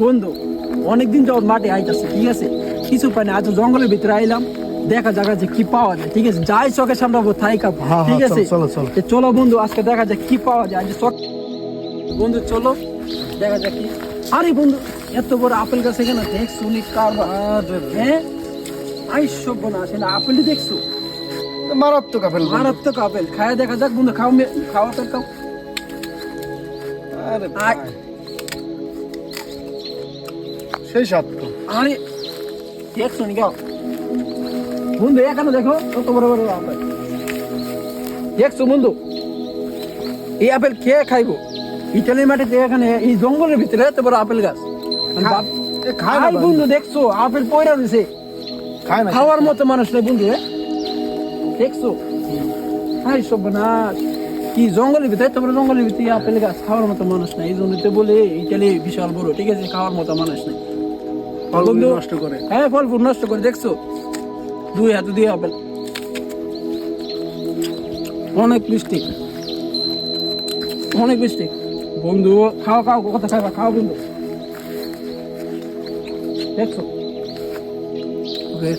বন্ধু অনেকদিন যাবত মাঠে আইতাছে, ঠিক আছে, কিছু পাই না, আজ জঙ্গলের ভিতরে আইলাম, দেখা যাক যে কি পাওয়া যায়, ঠিক আছে, যাই চোখের সামনে পাবো তাই খাবো, হ্যাঁ, ঠিক হ্যাঁ, আছে। চলো, চলো, চলো। চলো বন্ধু, আজকে দেখা যাক কি পাওয়া যায়, আজ বন্ধু চলো দেখা যাক কি। আরে বন্ধু, এত বড় আপেল গাছ এখানে দেখছো নি কারবার? হ্যাঁ, আইসব না আসলে আপেল দেখছো, মারাত্মক আপেল বন্ধু। মারাত্মক আপেল, খায়া দেখা যাক বন্ধু, খাও খাও আপেল খাও। আরে ভাই, সেই স্বাদ তো। আরে দেখছো নি কেউ বন্ধু, এখানে দেখো কত বড় বড় আপেল দেখছো বন্ধু, এই আপেল খেয়ে খাইবো? ইটালির মাটিতে এখানে এই জঙ্গলের ভিতরে এত বড় আপেল গাছ, খায় না খাই ভাই। বন্ধু, দেখছো আপেল পয়রা রয়েছে, খায় না। খাওয়ার মতো মানুষ নেই বন্ধু, দেখছো? হাই সর্বনাশ, কি জঙ্গলের ভিতরে, তারপরে জঙ্গলের ভিতরে আপেল গাছ, খাওয়ার মতো মানুষ নাই, এই জন্যই তো বলে ইটালি বিশাল বড়, ঠিক আছে, খাওয়ার মতো মানুষ নেই। ফলগুলো নষ্ট করে। হ্যাঁ, ফল ফুল নষ্ট করে, দেখছো, দুই হাতে দিয়ে আপেল, অনেক মিষ্টি, অনেক মিষ্টি বন্ধু, খাও খাও, কথা খাবা, খাও বন্ধু, দেখছো? ওকে।